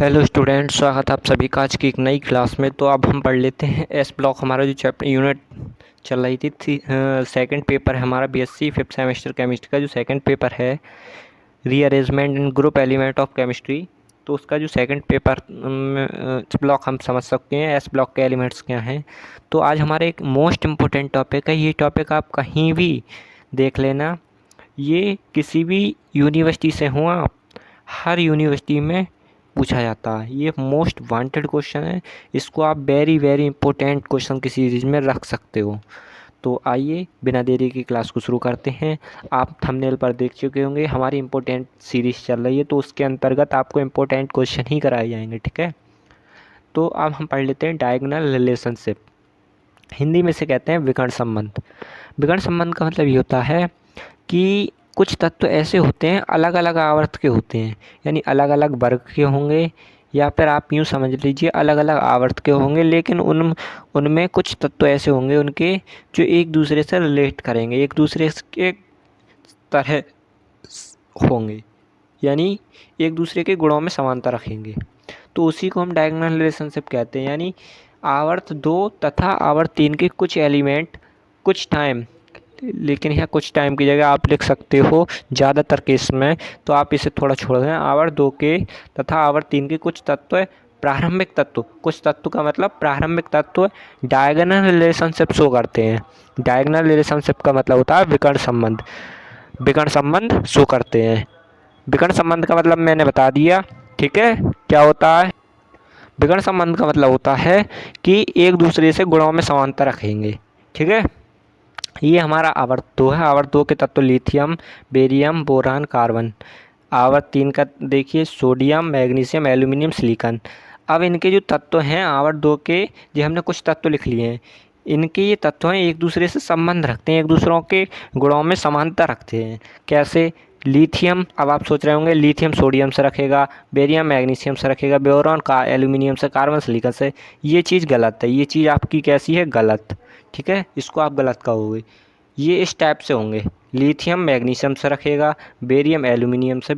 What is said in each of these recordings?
Hello student, स्वागत है आप सभी का आज की एक नई क्लास में। तो अब हम पढ़ लेते हैं एस ब्लॉक। हमारा जो चैप्टर यूनिट चल रही थी सेकंड पेपर है हमारा बीएससी फिफ्थ सेमेस्टर केमिस्ट्री का। जो सेकंड पेपर है rearrangement in group element of chemistry, तो उसका जो सेकंड पेपर ब्लॉक हम समझ सकते हैं एस ब्लॉक के एलिमेंट्स क्या हैं। तो आज हमारा एक मोस्ट इम्पोर्टेंट टॉपिक है। ये टॉपिक आप कहीं भी देख लेना, ये किसी भी यूनिवर्सिटी से हो आप, हर यूनिवर्सिटी में पूछा जाता है। ये मोस्ट वांटेड क्वेश्चन है। इसको आप वेरी वेरी इंपॉर्टेंट क्वेश्चन की सीरीज में रख सकते हो। तो आइए बिना देरी की क्लास को शुरू करते हैं। आप थंबनेल पर देख चुके होंगे हमारी इंपॉर्टेंट सीरीज चल रही है, तो उसके अंतर्गत आपको इंपॉर्टेंट क्वेश्चन ही कराए जाएंगे, ठीक है। तो अब हम पढ़ लेते हैं डायगोनल रिलेशनशिप। हिंदी में से कहते हैं विकर्ण संबंध। विकर्ण संबंध का मतलब ये होता है कि कुछ तत्व ऐसे होते हैं अलग अलग आवर्त के होते हैं, यानी अलग अलग वर्ग के होंगे, या फिर आप यूँ समझ लीजिए अलग अलग आवर्त के होंगे, लेकिन उनमें कुछ तत्व ऐसे होंगे उनके जो एक दूसरे से रिलेट करेंगे, एक दूसरे के तरह होंगे, यानी एक दूसरे के गुणों में समानता रखेंगे। तो उसी को हम डायगोनल रिलेशनशिप कहते हैं। यानी आवर्त 2 तथा आवर्त 3 के कुछ एलिमेंट कुछ टाइम, लेकिन यहाँ कुछ टाइम की जगह आप लिख सकते हो ज़्यादातर केस में, तो आप इसे थोड़ा छोड़ दें। आवर्त 2 के तथा आवर्त 3 के कुछ तत्व प्रारंभिक तत्व, कुछ तत्व का मतलब प्रारंभिक तत्व डायगोनल रिलेशनशिप शो करते हैं। डायगोनल रिलेशनशिप का मतलब होता है विकर्ण संबंध, विकर्ण संबंध शो करते हैं। विकर्ण संबंध का मतलब मैंने बता दिया, ठीक है। क्या होता है विकर्ण संबंध का मतलब होता है कि एक दूसरे से गुणों में समानता रखेंगे, ठीक है। ये हमारा आवर्त 2 है। आवर्त 2 के तत्व लिथियम, बेरियम, बोरान, कार्बन। आवर्त 3 का देखिए सोडियम, मैग्नीशियम, एल्यूमिनियम, सिलिकॉन। अब इनके जो तत्व हैं आवर्त 2 के, ये हमने कुछ तत्व लिख लिए हैं। इनके ये तत्व हैं एक दूसरे से संबंध रखते हैं, एक दूसरों के गुणों में समानता रखते हैं। कैसे? लिथियम, अब आप सोच रहे होंगे लिथियम सोडियम से रखेगा, बेरियम मैग्नीशियम से रखेगा, बोरॉन का एल्यूमिनियम से, कार्बन सिलिकॉन से। ये चीज़ गलत है, ये चीज़ आपकी कैसी है? गलत, ठीक है। इसको आप गलत कहोगे। ये इस टाइप से होंगे, लिथियम मैग्नीशियम से रखेगा, बेरियम एल्यूमिनियम से,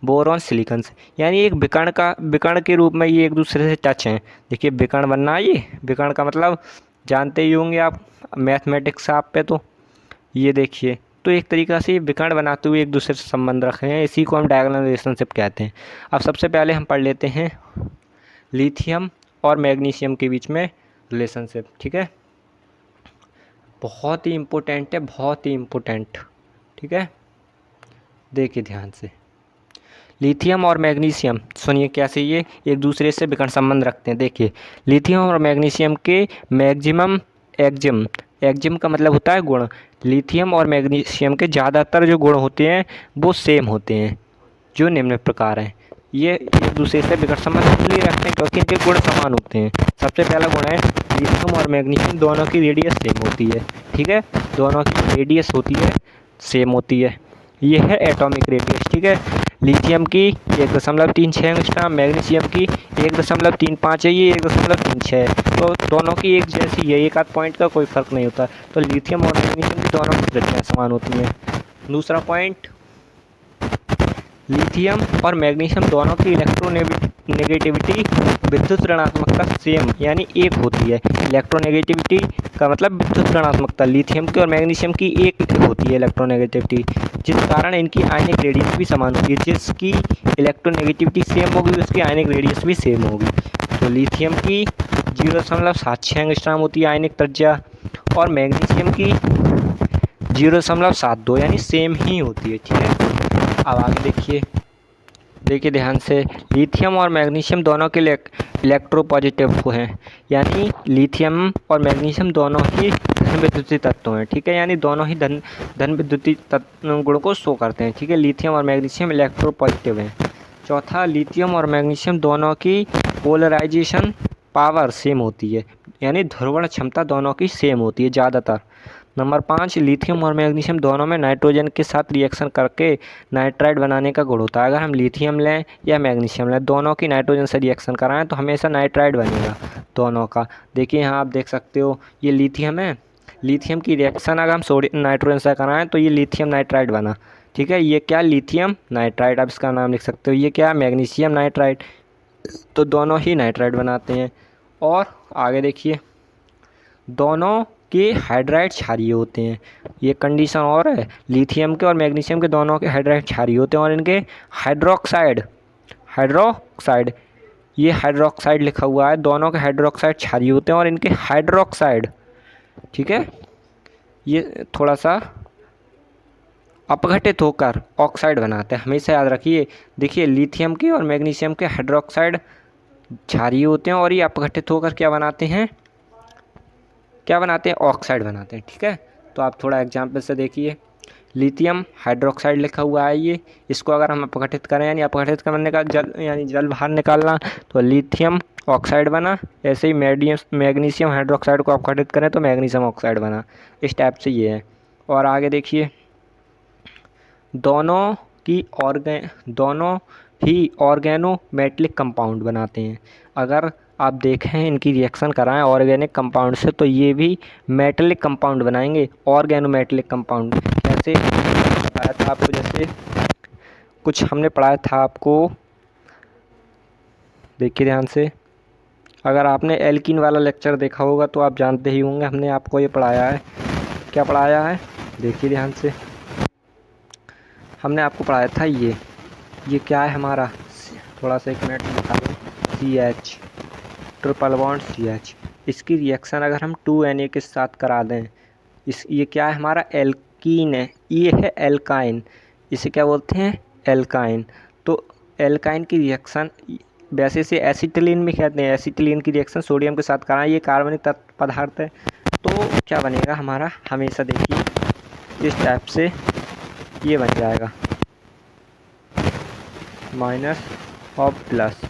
बोरॉन सिलिकॉन से। यानी एक विकर्ण के रूप में ये एक दूसरे से टच हैं। देखिए विकर्ण बनना, ये विकर्ण का मतलब जानते ही होंगे आप, मैथमेटिक्स आप पे। तो ये देखिए, तो एक तरीक़ा से विकर्ण बनाते हुए एक दूसरे से संबंध रख रहे हैं। इसी को हम डायगोनल रिलेशनशिप कहते हैं। अब सबसे पहले हम पढ़ लेते हैं लिथियम और मैग्नीशियम के बीच में रिलेशनशिप, ठीक है। बहुत ही इम्पोर्टेंट है, बहुत ही इम्पोर्टेंट, ठीक है। देखिए ध्यान से, लिथियम और मैग्नीशियम, सुनिए कैसे ये एक दूसरे से विकर्ण संबंध रखते हैं। देखिए लिथियम और मैग्नीशियम के मैक्सिमम एक्जिम, एक्जिम का मतलब होता है गुण। लिथियम और मैग्नीशियम के ज़्यादातर जो गुण होते हैं वो सेम होते हैं, जो निम्न प्रकार हैं। ये एक दूसरे से विकर्ण संबंध इसलिए रखते हैं क्योंकि इनके गुण समान होते हैं। सबसे पहला गुण है लिथियम और मैग्नीशियम दोनों की रेडियस सेम होती है, ठीक है। दोनों की रेडियस होती है सेम होती है। ये है एटॉमिक रेडियस, ठीक है। लिथियम की 1.36 एंगस्ट्रॉम, मैग्नीशियम की 1.35 है, ये 1.36 है। तो दोनों की एक जैसी है, एक आध पॉइंट का कोई फ़र्क नहीं होता। तो लिथियम और मैग्नीशियम की दोनों की रेडियस समान होती हैं। दूसरा पॉइंट, लिथियम और मैग्नीशियम दोनों की इलेक्ट्रोनेगेटिविटी, विद्युत ऋणात्मकता सेम यानी एक होती है। इलेक्ट्रोनेगेटिविटी का मतलब विद्युत ऋणात्मकता लिथियम की और मैग्नीशियम की एक होती है इलेक्ट्रोनेगेटिविटी, जिस कारण इनकी आयनिक रेडियस भी समान होगी। जिसकी इलेक्ट्रोनेगेटिविटी सेम होगी उसकी आयनिक रेडियस भी सेम होगी। तो लिथियम की 0.76 एंगस्ट्रॉम होती है आयनिक त्रिज्या, और मैग्नीशियम की 0.72 यानी सेम ही होती है, ठीक है। अब आगे देखिए, देखिए ध्यान से, लिथियम और मैग्नीशियम दोनों के इलेक्ट्रोपॉजिटिव हैं, यानी लिथियम और मैग्नीशियम दोनों ही धन विद्युतीय तत्व हैं, ठीक है। यानी दोनों ही धन विद्युतीय गुण को शो करते हैं, ठीक है। लिथियम और मैग्नीशियम इलेक्ट्रोपॉजिटिव हैं। चौथा, लिथियम और मैग्नीशियम दोनों की पोलराइजेशन पावर सेम होती है, यानी ध्रुवण क्षमता दोनों की सेम होती है ज़्यादातर। नंबर 5, लिथियम और मैग्नीशियम दोनों में नाइट्रोजन के साथ रिएक्शन करके नाइट्राइड बनाने का गुण होता है। अगर हम लिथियम लें या मैग्नीशियम लें, दोनों की नाइट्रोजन से रिएक्शन कराएं तो हमेशा नाइट्राइड बनेगा दोनों का। देखिए यहाँ आप देख सकते हो, ये लिथियम है, लिथियम की रिएक्शन अगर हम नाइट्रोजन से कराएं तो ये लिथियम नाइट्राइड बना, ठीक है। ये क्या? Lithium nitride. आप इसका नाम लिख सकते हो। ये क्या? मैग्नीशियम नाइट्राइड, तो दोनों ही नाइट्राइड बनाते हैं। और आगे देखिए, दोनों के हाइड्राइड क्षारीय होते हैं। ये कंडीशन और है, लिथियम के और मैग्नीशियम के दोनों के हाइड्राइड क्षारीय होते हैं और इनके हाइड्रोक्साइड ये हाइड्रोक्साइड लिखा हुआ है, दोनों के हाइड्रोक्साइड क्षारीय होते हैं और इनके हाइड्रोक्साइड, ठीक है, ये थोड़ा सा अपघटित होकर ऑक्साइड बनाते हैं। हमेशा याद रखिए, देखिए लिथियम के और मैग्नीशियम के हाइड्रोक्साइड क्षारीय होते हैं और ये अपघटित होकर क्या बनाते हैं ऑक्साइड बनाते हैं, ठीक है। तो आप थोड़ा एग्जाम्पल से देखिए, लिथियम हाइड्रोक्साइड लिखा हुआ है ये, इसको अगर हम अपघटित करें यानी अपघटित करने का जल बाहर निकालना, तो लिथियम ऑक्साइड बना। ऐसे ही मैग्नीशियम हाइड्रोक्साइड को अपघटित करें तो मैग्नीशियम ऑक्साइड बना। इस टाइप से ये है। और आगे देखिए, दोनों ही ऑर्गेनोमेटेलिक कंपाउंड बनाते हैं। अगर आप देखें इनकी रिएक्शन कराएं ऑर्गेनिक कंपाउंड से, तो ये भी मेटेलिक कंपाउंड बनाएंगे, ऑर्गेनोमेटेलिक कंपाउंड। कैसे बताया था आपको, जैसे कुछ हमने पढ़ाया था आपको, देखिए ध्यान से, अगर आपने एल्कीन वाला लेक्चर देखा होगा तो आप जानते ही होंगे, हमने आपको ये पढ़ाया है। क्या पढ़ाया है, देखिए ध्यान से, हमने आपको पढ़ाया था ये क्या है हमारा, थोड़ा सा एक मिनट निकालो, CH ट्रिपल बॉन्ड CH। इसकी रिएक्शन अगर हम 2Na के साथ करा दें, ये क्या है हमारा, एल्कीन है, ये है एल्काइन, इसे क्या बोलते हैं, एल्काइन। तो एल्काइन की रिएक्शन वैसे से एसिटिलीन में कहते हैं, एसिटिलीन की रिएक्शन सोडियम के साथ कराएं, ये कार्बनिक पदार्थ है, तो क्या बनेगा हमारा, हमेशा देखिए इस टाइप से ये बन जाएगा माइनस और प्लस।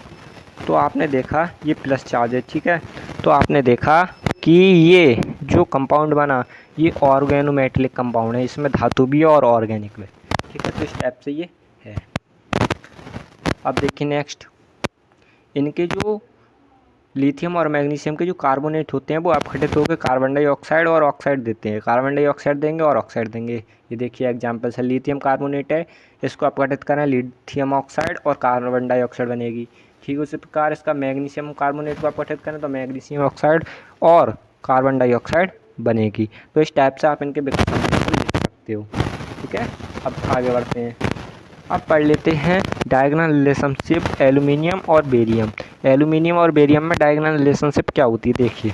तो आपने देखा ये प्लस चार्ज है, ठीक है। तो आपने देखा कि ये जो कंपाउंड बना ये ऑर्गेनोमेटेलिक कंपाउंड है, इसमें धातु भी है और ऑर्गेनिक भी, ठीक है। तो इस टाइप से ये है। अब देखिए नेक्स्ट, इनके जो लिथियम और मैग्नीशियम के जो कार्बोनेट होते हैं वो अपघटित होकर कार्बन डाइऑक्साइड और ऑक्साइड देते हैं, कार्बन डाइऑक्साइड देंगे और ऑक्साइड देंगे। ये देखिए एग्जांपल से, लिथियम कार्बोनेट है, इसको अपघटित करें लिथियम ऑक्साइड और कार्बन डाइऑक्साइड बनेगी। ठीक उसी प्रकार इसका मैग्नीशियम कार्बोनेट को अपघटित करें तो मैग्नीशियम ऑक्साइड और कार्बन डाइऑक्साइड बनेगी। तो इस टाइप से आप इनके विकल्प लिख सकते हो, ठीक है। अब आगे बढ़ते हैं, अब पढ़ लेते हैं डायगोनल रिलेशनशिप एल्यूमिनियम और बेरियम। एल्यूमिनियम और बेरियम में डायगोनल रिलेशनशिप क्या होती है, देखिए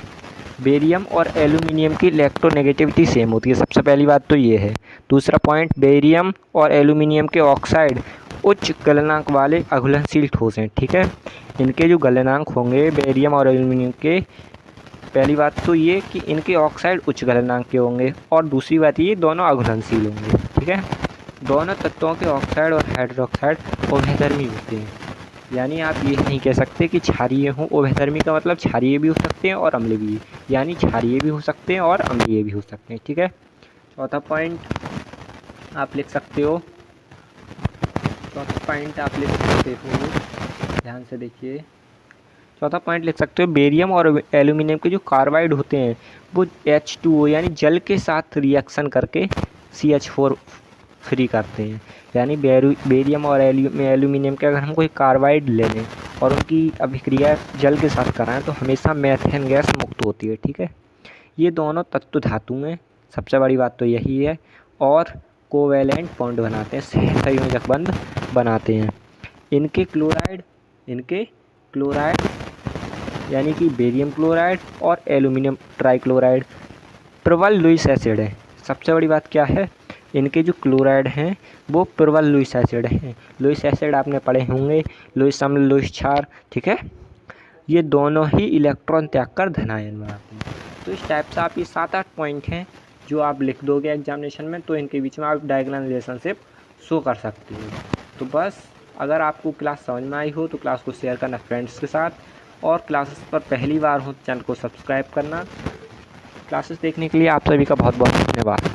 बेरियम और एल्यूमिनियम की इलेक्ट्रोनेगेटिविटी सेम होती है, सबसे पहली बात तो ये है। दूसरा पॉइंट, बेरियम और एल्यूमिनियम के ऑक्साइड उच्च गलनांक वाले अघुलनशील ठोस हैं, ठीक है। इनके जो गलनांक होंगे बेरियम और एल्यूमिनियम के, पहली बात तो ये कि इनके ऑक्साइड उच्च गलनांक के होंगे और दूसरी बात ये दोनों अघुलनशील होंगे, ठीक है। दोनों तत्वों के ऑक्साइड और हाइड्रोक्साइड उभयधर्मी होते हैं, यानी आप ये नहीं कह सकते कि क्षारीय हों। उभयधर्मी का मतलब क्षारीय भी हो सकते हैं और अम्लीय भी, यानी क्षारीय भी हो सकते हैं और अम्लीय भी हो सकते हैं, ठीक है। चौथा पॉइंट आप लिख सकते हो, ध्यान से देखिए, चौथा पॉइंट लिख सकते हो, बेरियम और एल्यूमिनियम के जो कार्बाइड होते हैं वो H2O यानी जल के साथ रिएक्शन करके CH4 फ्री करते हैं। यानी बेरियम और एल्यूमिनियम के अगर हम कोई कार्बाइड ले लें और उनकी अभिक्रिया जल के साथ कराएं तो हमेशा मीथेन गैस मुक्त होती है, ठीक है। ये दोनों तत्व धातु हैं, सबसे बड़ी बात तो यही है, और कोवेलेंट बॉन्ड बनाते हैं, सहसंयोजक बंध बनाते हैं। इनके क्लोराइड यानी कि बेरियम क्लोराइड और एल्यूमिनियम ट्राइक्लोराइड प्रबल लुईस एसिड है। सबसे बड़ी बात क्या है, इनके जो क्लोराइड हैं वो प्रबल लुईस एसिड हैं। लुईस एसिड आपने पढ़े होंगे, लुईस अम्ल, लुईस क्षार, ठीक है। ये दोनों ही इलेक्ट्रॉन त्याग कर धनायन बनाते हैं। तो इस टाइप से आप ये 7-8 पॉइंट हैं जो आप लिख दोगे एग्जामिनेशन में, तो इनके बीच में आप डायगोनल रिलेशनशिप शो कर सकते हो। तो बस, अगर आपको क्लास समझ में आई हो तो क्लास को शेयर करना फ्रेंड्स के साथ, और क्लासेस पर पहली बार हो चैनल को सब्सक्राइब करना। क्लासेस देखने के लिए आप सभी का बहुत बहुत धन्यवाद।